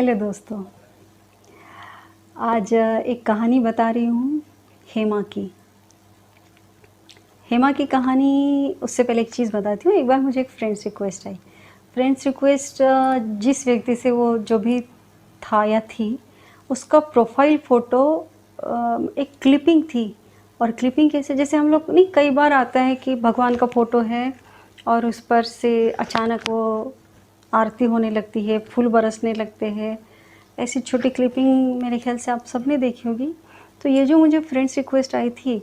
Hello दोस्तों। आज एक कहानी बता रही हूँ हेमा की। हेमा की कहानी उससे पहले एक चीज़ बताती हूँ। एक बार मुझे एक फ्रेंड्स रिक्वेस्ट आई। फ्रेंड्स रिक्वेस्ट जिस व्यक्ति से वो जो भी था या थी, उसका प्रोफ़ाइल फ़ोटो एक क्लिपिंग थी। और क्लिपिंग कैसे, जैसे हम लोग नहीं, कई बार आता है कि भगवान का फ़ोटो है और उस पर से अचानक वो आरती होने लगती है, फूल बरसने लगते हैं। ऐसी छोटी क्लिपिंग मेरे ख़्याल से आप सबने देखी होगी। तो ये जो मुझे फ्रेंड्स रिक्वेस्ट आई थी,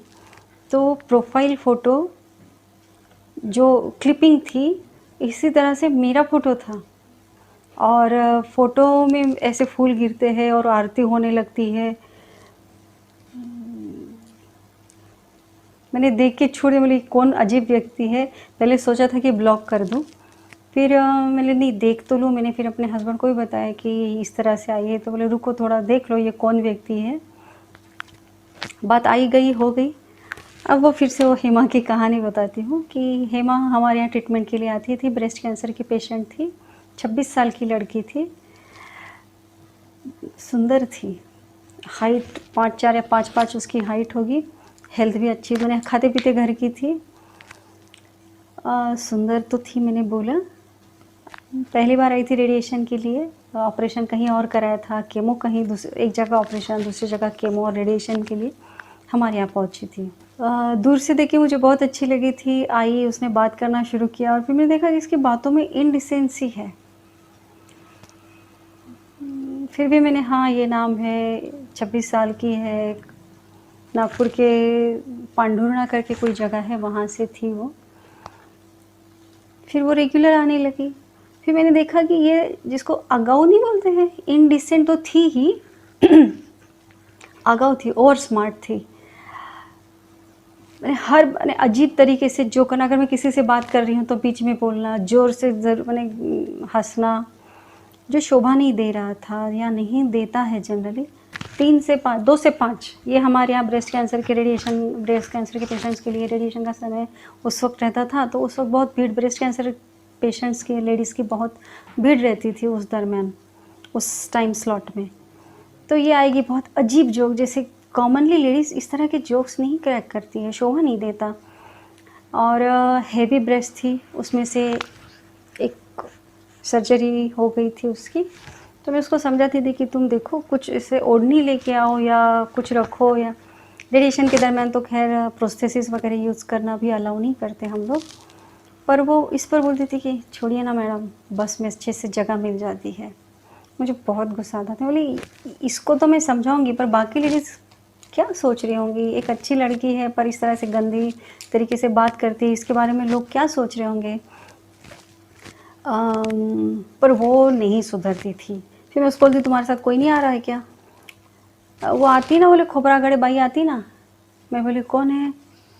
तो प्रोफ़ाइल फ़ोटो जो क्लिपिंग थी, इसी तरह से मेरा फ़ोटो था। और फ़ोटो में ऐसे फूल गिरते हैं और आरती होने लगती है। मैंने देख के छोड़ दिया, बोली कौन अजीब व्यक्ति है। पहले सोचा था कि ब्लॉक कर दूँ, फिर मैंने नहीं, देख तो लूँ। मैंने फिर अपने हस्बैंड को भी बताया कि इस तरह से आई है, तो बोले रुको थोड़ा देख लो ये कौन व्यक्ति है। बात आई गई हो गई। अब वो फिर से वो हेमा की कहानी बताती हूँ कि हेमा हमारे यहाँ ट्रीटमेंट के लिए आती थी। ब्रेस्ट कैंसर की पेशेंट थी, 26 साल की लड़की थी, सुंदर थी। हाइट 5'4" या 5'5" उसकी हाइट होगी। हेल्थ भी अच्छी, मैंने खाते पीते घर की थी। सुंदर तो थी। मैंने बोला पहली बार आई थी रेडिएशन के लिए, ऑपरेशन कहीं और कराया था, केमो कहीं एक जगह ऑपरेशन, दूसरी जगह केमो और रेडिएशन के लिए हमारे यहाँ पहुँची थी। दूर से देख के मुझे बहुत अच्छी लगी थी। आई, उसने बात करना शुरू किया और फिर मैंने देखा कि इसकी बातों में इनडिसेंसी है। फिर भी मैंने, हाँ ये नाम है, 26 साल की है, नागपुर के पांडुरना करके कोई जगह है, वहाँ से थी वो। फिर वो रेगुलर आने लगी। फिर मैंने देखा कि ये जिसको अगाऊ नहीं बोलते हैं, इनडिसेंट तो थी ही अगाऊ थी, ओवर स्मार्ट थी। मैंने हर मैंने अजीब तरीके से जो करना, अगर मैं किसी से बात कर रही हूँ तो बीच में बोलना, ज़ोर से मैंने हंसना, जो शोभा नहीं दे रहा था या नहीं देता है जनरली। 3 से 5, 2 से 5 ये हमारे यहाँ ब्रेस्ट कैंसर के पेशेंट्स के लिए रेडिएशन का समय उस वक्त रहता था। तो उस वक्त बहुत भीड़, ब्रेस्ट कैंसर पेशेंट्स की, लेडीज़ की बहुत भीड़ रहती थी उस दरमियान, उस टाइम स्लॉट में। तो ये आएगी बहुत अजीब जोक, जैसे कॉमनली लेडीज़ इस तरह के जोक्स नहीं क्रैक करती है, शोभा नहीं देता। और हेवी ब्रेस्ट थी, उसमें से एक सर्जरी हो गई थी उसकी। तो मैं उसको समझाती थी कि तुम देखो कुछ इसे ओढ़नी लेके आओ या कुछ रखो, या रेडिएशन के दरमियान तो खैर प्रोस्थेसिस वगैरह यूज़ करना भी अलाउ नहीं करते हम लोग। पर वो इस पर बोलती थी कि छोड़िए ना मैडम, बस में अच्छे से जगह मिल जाती है। मुझे बहुत गुस्सा आता था। बोली इसको तो मैं समझाऊंगी, पर बाकी लेडीज़ क्या सोच रही होंगी, एक अच्छी लड़की है पर इस तरह से गंदी तरीके से बात करती है, इसके बारे में लोग क्या सोच रहे होंगे। पर वो नहीं सुधरती थी। फिर मैं उसको बोलती तुम्हारे साथ कोई नहीं आ रहा है क्या? वो आती ना, बोले खोबरा गड़े बाई आती ना। मैं बोली कौन है?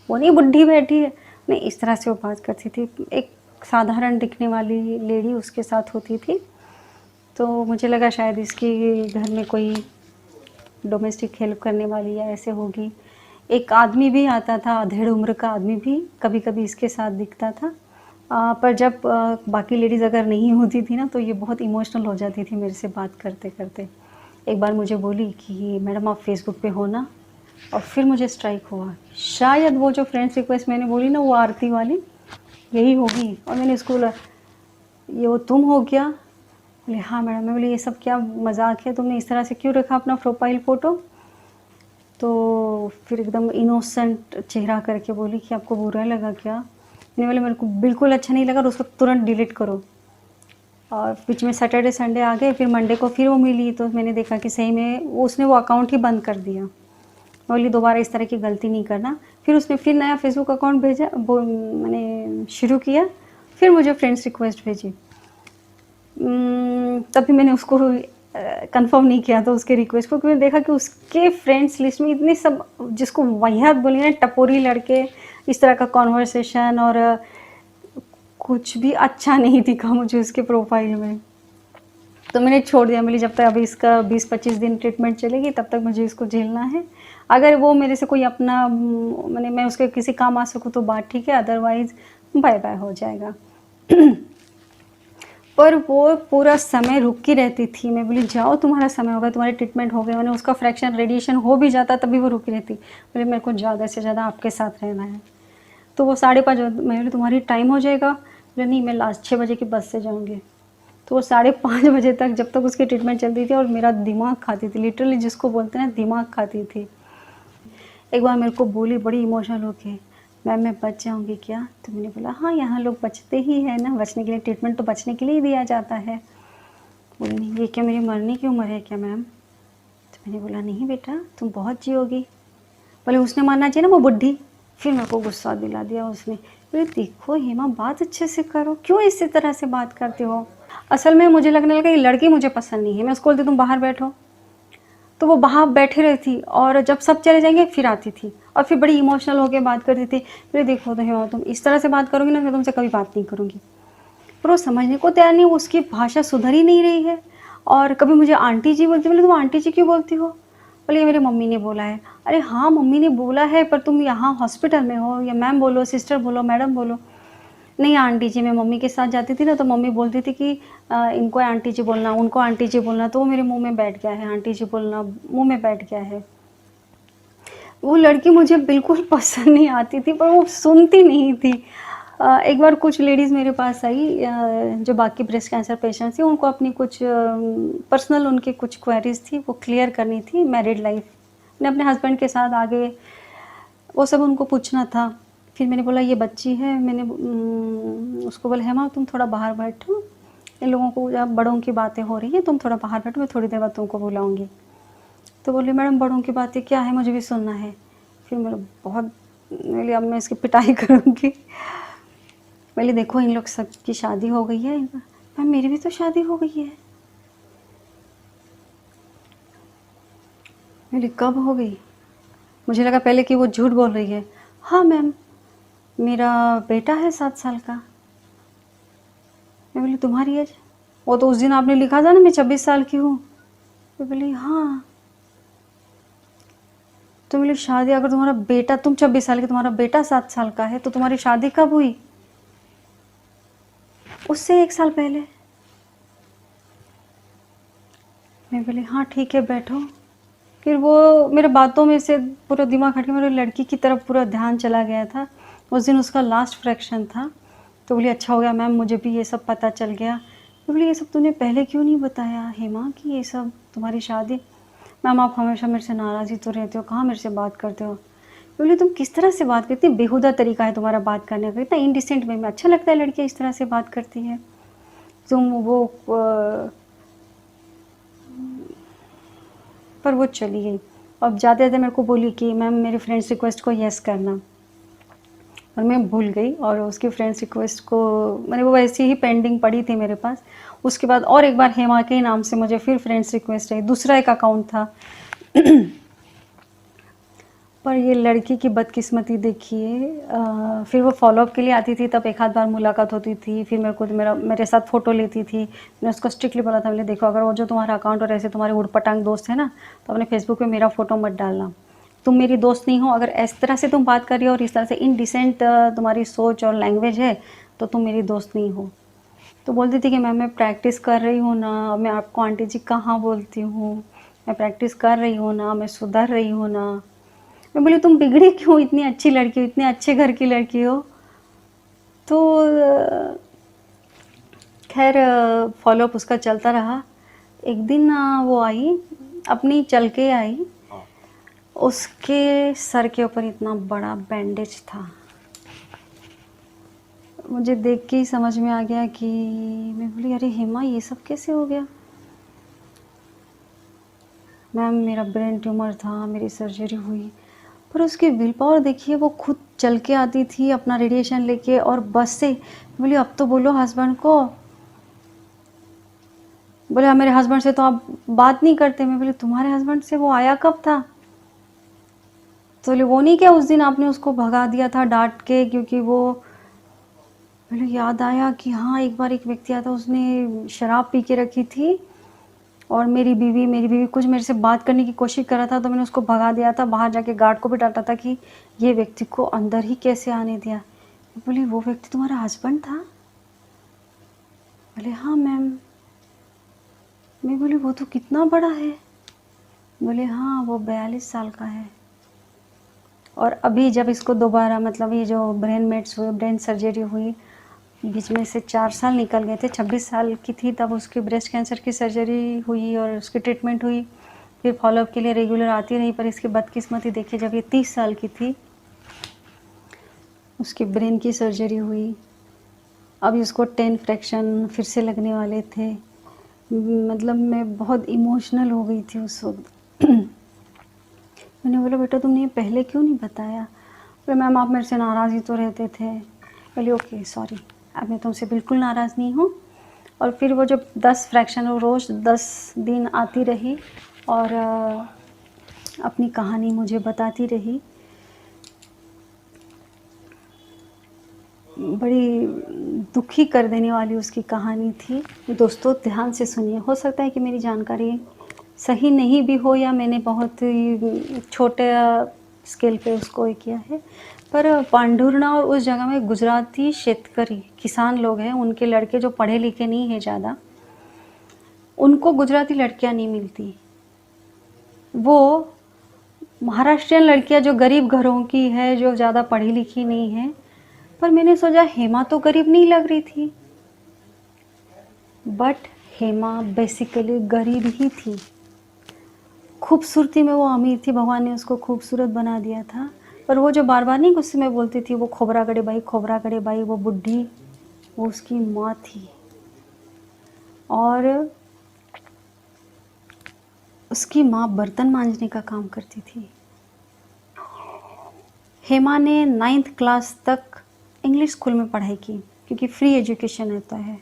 वो नहीं, बुढ़ी बैठी है। नहीं, इस तरह से वो बात करती थी। एक साधारण दिखने वाली लेडी उसके साथ होती थी। तो मुझे लगा शायद इसकी घर में कोई डोमेस्टिक हेल्प करने वाली या ऐसे होगी। एक आदमी भी आता था, अधेड़ उम्र का आदमी भी कभी कभी इसके साथ दिखता था। पर जब बाकी लेडीज़ अगर नहीं होती थी ना, तो ये बहुत इमोशनल हो जाती थी मेरे से बात करते करते। एक बार मुझे बोली कि मैडम आप फेसबुक पे हो ना, और फिर मुझे स्ट्राइक हुआ शायद वो जो फ्रेंड्स रिक्वेस्ट मैंने बोली ना, वो आरती वाली यही होगी। और मैंने इसको बोला ये वो तुम हो क्या? बोले हाँ मैडम। मैं बोली ये सब क्या मजाक है, तुमने इस तरह से क्यों रखा अपना प्रोफाइल फ़ोटो? तो फिर एकदम इनोसेंट चेहरा करके बोली कि आपको बुरा लगा क्या? मैंने बोला मेरे को बिल्कुल अच्छा नहीं लगा और उसको तुरंत डिलीट करो। और बीच में सैटरडे संडे आ गए, फिर मंडे को फिर वो मिली, तो मैंने देखा कि सही में उसने वो अकाउंट ही बंद कर दिया। बोली दोबारा इस तरह की गलती नहीं करना। फिर उसने फिर नया फेसबुक अकाउंट भेजा, वो मैंने शुरू किया। फिर मुझे फ्रेंड्स रिक्वेस्ट भेजी। तभी मैंने उसको कंफर्म नहीं किया था उसके रिक्वेस्ट को, क्योंकि मैंने देखा कि उसके फ्रेंड्स लिस्ट में इतने सब, जिसको वाहियात बोली ना, टपोरी लड़के, इस तरह का कॉन्वर्सेशन, और कुछ भी अच्छा नहीं दिखा मुझे उसके प्रोफाइल में। तो मैंने छोड़ दिया। मेरी जब तक अभी इसका 20-25 दिन ट्रीटमेंट चलेगी तब तक मुझे इसको झेलना है। अगर वो मेरे से कोई अपना मैंने मैं उसके किसी काम आ सकूँ तो बात ठीक है, अदरवाइज़ बाय बाय हो जाएगा। पर वो पूरा समय रुक की रहती थी। मैं बोली जाओ तुम्हारा समय होगा, तुम्हारे ट्रीटमेंट हो गए, मैंने उसका फ्रैक्शन रेडिएशन हो भी जाता तभी वो रुकी रहती। बोले मेरे को ज़्यादा से ज़्यादा आपके साथ रहना है। तो वो 5:30 मैं बोली तुम्हारी टाइम हो जाएगा। बोले नहीं मैं लास्ट 6 बजे की बस से जाऊँगी। तो वो 5:30 बजे तक जब तक उसकी ट्रीटमेंट चलती थी और मेरा दिमाग खाती थी, लिटरली जिसको बोलते हैं ना दिमाग खाती थी। एक बार मेरे को बोली बड़ी इमोशनल होके, मैम मैं बच जाऊँगी क्या? तो मैंने बोला हाँ यहाँ लोग बचते ही हैं ना, बचने के लिए ट्रीटमेंट तो बचने के लिए ही दिया जाता है। बोली नहीं ये क्या मेरी मरने की उम्र है क्या मैम? तो मैंने बोला नहीं बेटा तुम बहुत जियोगी। बोले उसने मानना चाहिए ना वो बुढ़ी। फिर मेरे को गुस्सा दिला दिया उसने। बोले देखो हेमा बात अच्छे से करो, क्यों इसी तरह से बात करते हो? असल में मुझे लगने लगा ये लड़की मुझे पसंद नहीं है। मैं उसको बोलती तुम बाहर बैठो, तो वो बाहर बैठी रही थी और जब सब चले जाएंगे फिर आती थी और फिर बड़ी इमोशनल होकर बात करती थी। बोले देखो तो हेमा तुम इस तरह से बात करोगी ना मैं तुमसे कभी बात नहीं करूँगी। पर वो समझने को तैयार नहीं, उसकी भाषा सुधर ही नहीं रही है। और कभी मुझे आंटी जी बोलती। बोले तुम आंटी जी क्यों बोलती हो? बोले ये मेरी मम्मी ने बोला है। अरे हाँ मम्मी ने बोला है पर तुम यहाँ हॉस्पिटल में हो, या मैम बोलो, सिस्टर बोलो, मैडम बोलो। नहीं आंटी जी, मैं मम्मी के साथ जाती थी ना तो मम्मी बोलती थी कि इनको आंटी जी बोलना, उनको आंटी जी बोलना, तो वो मेरे मुंह में बैठ गया है, आंटी जी बोलना मुंह में बैठ गया है। वो लड़की मुझे बिल्कुल पसंद नहीं आती थी पर वो सुनती नहीं थी। एक बार कुछ लेडीज़ मेरे पास आई जो बाकी ब्रेस्ट कैंसर पेशेंट्स थी, उनको अपनी कुछ पर्सनल उनकी कुछ क्वेरीज थी वो क्लियर करनी थी, मैरिड लाइफ ने अपने हस्बैंड के साथ आगे वो सब उनको पूछना था। फिर मैंने बोला ये बच्ची है, मैंने उसको बोला हेमा तुम थोड़ा बाहर बैठो, इन लोगों को जब बड़ों की बातें हो रही है तुम थोड़ा बाहर बैठो, मैं थोड़ी देर बाद तुमको बुलाऊंगी। तो बोली मैडम बड़ों की बातें क्या है, मुझे भी सुनना है। फिर मैं बहुत बोली अब मैं इसकी पिटाई करूँगी। बोली देखो इन लोग सबकी शादी हो गई है। मैम मेरी भी तो शादी हो गई है। बोली कब हो गई? मुझे लगा पहले कि वो झूठ बोल रही है। हाँ मैम मेरा बेटा है 7 साल का। मैं बोली तुम्हारी एज? वो तो उस दिन आपने लिखा था ना मैं 26 साल की हूँ। तो बोली हाँ। तो बोली शादी अगर तुम्हारा बेटा, तुम 26 साल की, तुम्हारा बेटा 7 साल का है तो तुम्हारी शादी कब हुई? उससे 1 साल पहले। मैं बोली हाँ ठीक है बैठो। फिर वो मेरे बातों में से पूरा दिमाग हट के मेरे लड़की की तरफ पूरा ध्यान चला गया था। उस दिन उसका लास्ट फ्रैक्शन था। तो बोली अच्छा हो गया मैम मुझे भी ये सब पता चल गया। तो बोली ये सब तूने पहले क्यों नहीं बताया हेमा कि ये सब तुम्हारी शादी? मैम आप हमेशा मेरे से नाराज़ ही तो रहते हो, कहाँ मेरे से बात करते हो। बोली तुम किस तरह से बात करती, बेहुदा तरीका है तुम्हारा बात करने का, इतना इनडिसेंट वे में अच्छा लगता है लड़कियाँ इस तरह से बात करती है। तुम वो पर वो चली गई। अब जाते जाते मेरे को बोली कि मैम मेरी फ्रेंड्स रिक्वेस्ट को येस करना, और मैं भूल गई और उसकी फ्रेंड्स रिक्वेस्ट को मैंने, वो वैसे ही पेंडिंग पड़ी थी मेरे पास। उसके बाद और एक बार हेमा के नाम से मुझे फिर फ्रेंड्स रिक्वेस्ट आई, दूसरा एक अकाउंट था। पर ये लड़की की बदकिस्मती देखिए, फिर वो फॉलोअप के लिए आती थी तब एक आध बार मुलाकात होती थी, फिर मेरे साथ फ़ोटो लेती थी। मैंने उसको स्ट्रिक्टली बोला था, मैंने देखो अगर वो जो तुम्हारा अकाउंट और ऐसे तुम्हारे उड़पटांग दोस्त है ना तो अपने फेसबुक पे मेरा फ़ोटो मत डालना, तुम मेरी दोस्त नहीं हो। अगर इस तरह से तुम बात कर रही हो और इस तरह से इनडिसेंट तुम्हारी सोच और लैंग्वेज है तो तुम मेरी दोस्त नहीं हो। तो बोलती थी कि मैम मैं प्रैक्टिस कर रही हूँ ना, मैं आपको आंटी जी कहाँ बोलती हूँ, मैं प्रैक्टिस कर रही हूँ ना, मैं सुधर रही हूँ ना। मैं बोली तुम बिगड़ी क्यों, इतनी अच्छी लड़की हो, इतने अच्छे घर की लड़की हो। तो खैर फॉलोअप उसका चलता रहा। एक दिन वो आई, अपनी चल के आई, उसके सर के ऊपर इतना बड़ा बैंडेज था। मुझे देख के ही समझ में आ गया कि, मैं बोली अरे हेमा ये सब कैसे हो गया? मैम मेरा ब्रेन ट्यूमर था, मेरी सर्जरी हुई। पर उसकी विल पावर देखिए, वो खुद चल के आती थी अपना रेडिएशन लेके और बस से। बोली अब तो बोलो हस्बैंड को। बोले हाँ मेरे हस्बैंड से तो आप बात नहीं करते। मैं बोली तुम्हारे हस्बैंड से वो आया कब था? तो बोले वो नहीं क्या उस दिन आपने उसको भगा दिया था डांट के, क्योंकि वो, मुझे याद आया कि हाँ एक बार एक व्यक्ति आया था, उसने शराब पी के रखी थी और मेरी बीवी कुछ मेरे से बात करने की कोशिश कर रहा था तो मैंने उसको भगा दिया था, बाहर जाके गार्ड को भी डांटा था कि ये व्यक्ति को अंदर ही कैसे आने दिया। मैं बोली वो व्यक्ति तुम्हारा हस्बैंड था? बोले हाँ मैम। मैं बोली वो तो कितना बड़ा है। बोले हाँ वो 42 साल का है। और अभी जब इसको दोबारा मतलब ये जो ब्रेन मेट्स हुए, ब्रेन सर्जरी हुई, बीच में से 4 साल निकल गए थे। 26 साल की थी तब उसकी ब्रेस्ट कैंसर की सर्जरी हुई और उसकी ट्रीटमेंट हुई। फिर फॉलोअप के लिए रेगुलर आती रही, पर इसकी बदकिस्मती देखिए जब ये 30 साल की थी उसकी ब्रेन की सर्जरी हुई। अब इसको 10 फ्रैक्शन फिर से लगने वाले थे। मतलब मैं बहुत इमोशनल हो गई थी उस वक्त। मैंने बोला बेटा तुमने ये पहले क्यों नहीं बताया। बोले मैम आप मेरे से नाराज़ ही तो रहते थे। बोली ओके सॉरी, अब मैं तुमसे बिल्कुल नाराज़ नहीं हूँ। और फिर वो जब 10 फ्रैक्शन वो रोज़ 10 दिन आती रही और अपनी कहानी मुझे बताती रही। बड़ी दुखी कर देने वाली उसकी कहानी थी। दोस्तों ध्यान से सुनिए, हो सकता है कि मेरी जानकारी सही नहीं भी हो या मैंने बहुत ही छोटे स्केल पे उसको ये किया है, पर पांढुर्णा और उस जगह में गुजराती शेतकरी किसान लोग हैं, उनके लड़के जो पढ़े लिखे नहीं हैं ज़्यादा, उनको गुजराती लड़कियां नहीं मिलती। वो महाराष्ट्रियन लड़कियां जो गरीब घरों की है, जो ज़्यादा पढ़ी लिखी नहीं है। पर मैंने सोचा हेमा तो गरीब नहीं लग रही थी, बट हेमा बेसिकली गरीब ही थी। खूबसूरती में वो अमीर थी, भगवान ने उसको खूबसूरत बना दिया था। पर वो जो बार बार नहीं गुस्से में बोलती थी, वो खोबरा गड़े बाई, खोबरा गड़े बाई, वो बुढ़ी, वो उसकी माँ थी। और उसकी माँ बर्तन मांजने का काम करती थी। हेमा ने 9th क्लास तक इंग्लिश स्कूल में पढ़ाई की, क्योंकि फ्री एजुकेशन होता है।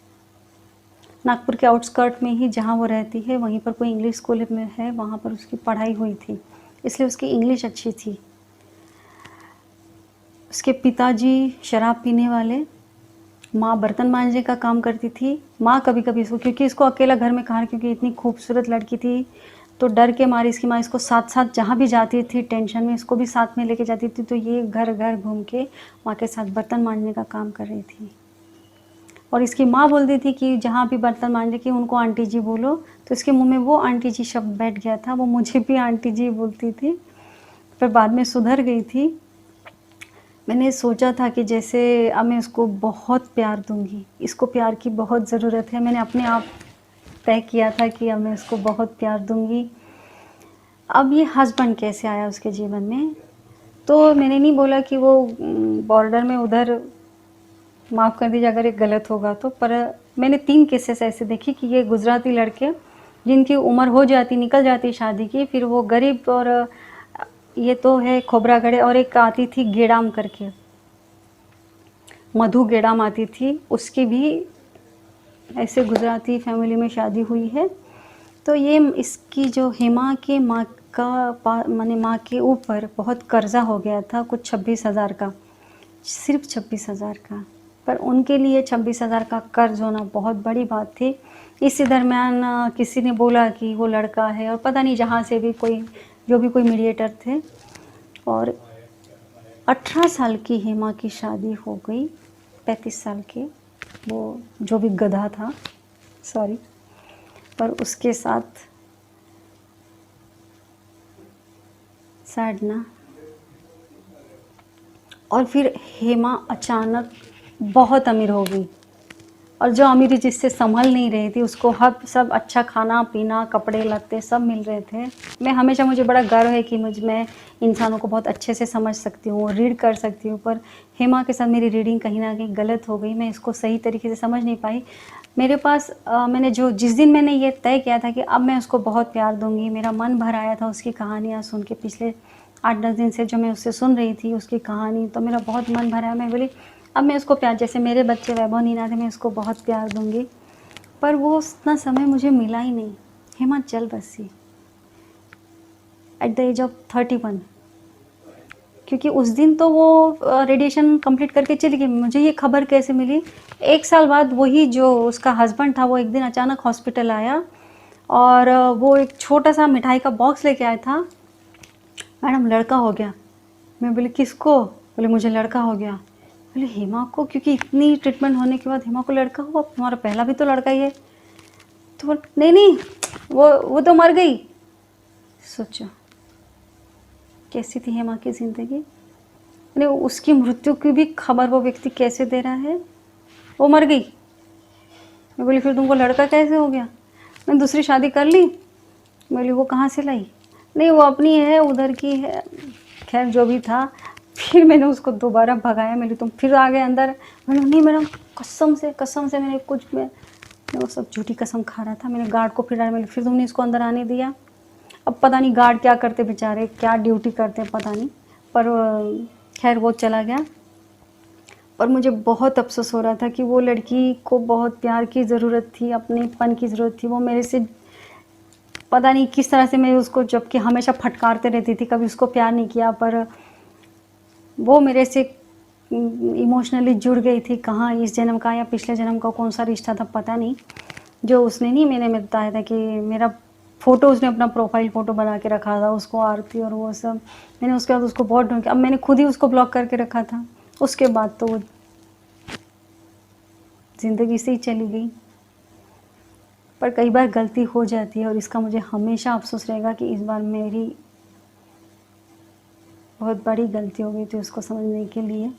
नागपुर के आउटस्कर्ट में ही जहाँ वो रहती है वहीं पर कोई इंग्लिश स्कूल में है, वहाँ पर उसकी पढ़ाई हुई थी, इसलिए उसकी इंग्लिश अच्छी थी। उसके पिताजी शराब पीने वाले, माँ बर्तन मांजने का काम करती थी। माँ कभी कभी इसको, क्योंकि इसको अकेला घर में कहाँ, क्योंकि इतनी खूबसूरत लड़की थी, तो डर के मारी इसकी माँ इसको साथ साथ जहाँ भी जाती थी टेंशन में इसको भी साथ में लेके जाती थी। तो ये घर घर घूम के माँ के साथ बर्तन मांजने का काम कर रही थी। और इसकी माँ बोलती थी कि जहाँ भी बर्तन मांजने की उनको आंटी जी बोलो, तो इसके मुंह में वो आंटी जी शब्द बैठ गया था। वो मुझे भी आंटी जी बोलती थी, पर बाद में सुधर गई थी। मैंने सोचा था कि जैसे अब मैं उसको बहुत प्यार दूंगी, इसको प्यार की बहुत ज़रूरत है। मैंने अपने आप तय किया था कि अब मैं उसको बहुत प्यार दूंगी। अब ये हस्बैंड कैसे आया उसके जीवन में, तो मैंने नहीं बोला कि वो बॉर्डर में उधर, माफ़ कर दीजिए अगर एक गलत होगा तो, पर मैंने 3 केसेस ऐसे देखे कि ये गुजराती लड़के जिनकी उम्र हो जाती, निकल जाती शादी की, फिर वो गरीब, और ये तो है खोबरा गड़े, और एक आती थी गेड़ाम करके, मधु गेड़ाम आती थी, उसकी भी ऐसे गुजराती फैमिली में शादी हुई है। तो ये इसकी जो हेमा के माँ का माने माँ के ऊपर बहुत कर्जा हो गया था, कुछ 26,000 का, सिर्फ 26,000 का। पर उनके लिए 26,000 का कर्ज होना बहुत बड़ी बात थी। इसी दरमियान किसी ने बोला कि वो लड़का है, और पता नहीं जहाँ से भी कोई, जो भी कोई मीडिएटर थे, और 18 साल की हेमा की शादी हो गई 35 साल के, वो जो भी गधा था, सॉरी, पर उसके साथ। सैड ना। और फिर हेमा अचानक बहुत अमीर हो गई, और जो अमीरी जिससे संभल नहीं रही थी उसको हर सब अच्छा खाना पीना कपड़े लत्ते सब मिल रहे थे। मैं हमेशा, मुझे बड़ा गर्व है कि मैं इंसानों को बहुत अच्छे से समझ सकती हूँ, रीड कर सकती हूँ, पर हेमा के साथ मेरी रीडिंग कहीं ना कहीं गलत हो गई। मैं इसको सही तरीके से समझ नहीं पाई। मेरे पास मैंने जिस दिन मैंने ये तय किया था कि अब मैं उसको बहुत प्यार दूंगी, मेरा मन भर आया था उसकी कहानियाँ सुन के। पिछले 8-10 दिन से जो मैं उससे सुन रही थी उसकी कहानी, तो मेरा बहुत मन भरा। मैं बोली अब मैं उसको प्यार, जैसे मेरे बच्चे वैभव नीना थे, मैं उसको बहुत प्यार दूंगी। पर वो उतना समय मुझे मिला ही नहीं। हेमा चल बसी एट द एज ऑफ 31, क्योंकि उस दिन तो वो रेडिएशन कंप्लीट करके चली गई। मुझे ये खबर कैसे मिली, 1 साल बाद वही जो उसका हस्बैंड था वो एक दिन अचानक हॉस्पिटल आया, और वो एक छोटा सा मिठाई का बॉक्स लेके आया था। मैडम लड़का हो गया। मैं बोली किसको? बोले मुझे लड़का हो गया। बोले हेमा को, क्योंकि इतनी ट्रीटमेंट होने के बाद हेमा को लड़का हुआ, तुम्हारा पहला भी तो लड़का ही है। तो बोल नहीं नहीं, वो तो मर गई। सोचो कैसी थी हेमा की ज़िंदगी, यानी उसकी मृत्यु की भी खबर वो व्यक्ति कैसे दे रहा है, वो मर गई। मैं बोली फिर तुमको लड़का कैसे हो गया? मैं दूसरी शादी कर ली। बोली वो कहाँ से लाई? नहीं वो अपनी है, उधर की है। खैर जो भी था, फिर मैंने उसको दोबारा भगाया। मेरी तुम फिर आ गए अंदर। मैंने नहीं मैडम, कसम से मैंने कुछ मैं वो सब झूठी कसम खा रहा था। मैंने गार्ड को फिर आया, मैंने फिर तुमने इसको अंदर आने दिया। अब पता नहीं गार्ड क्या करते बेचारे, क्या ड्यूटी करते हैं पता नहीं, पर खैर वो चला गया। और मुझे बहुत अफसोस हो रहा था कि वो लड़की को बहुत प्यार की ज़रूरत थी, अपनेपन की ज़रूरत थी। वो मेरे से पता नहीं किस तरह से मैं उसको, जबकि हमेशा फटकारते रहती थी, कभी उसको प्यार नहीं किया, पर वो मेरे से इमोशनली जुड़ गई थी। कहाँ इस जन्म का या पिछले जन्म का कौन सा रिश्ता था पता नहीं, जो उसने नहीं, मैंने बताया था कि मेरा फ़ोटो उसने अपना प्रोफाइल फ़ोटो बना के रखा था, उसको आरती और वो सब। मैंने उसके बाद उसको बहुत ढूंढ के, अब मैंने खुद ही उसको ब्लॉक करके रखा था। उसके बाद तो वो ज़िंदगी से ही चली गई। पर कई बार गलती हो जाती है और इसका मुझे हमेशा अफसोस रहेगा कि इस बार मेरी बहुत बड़ी गलती हो गई थी उसको समझने के लिए।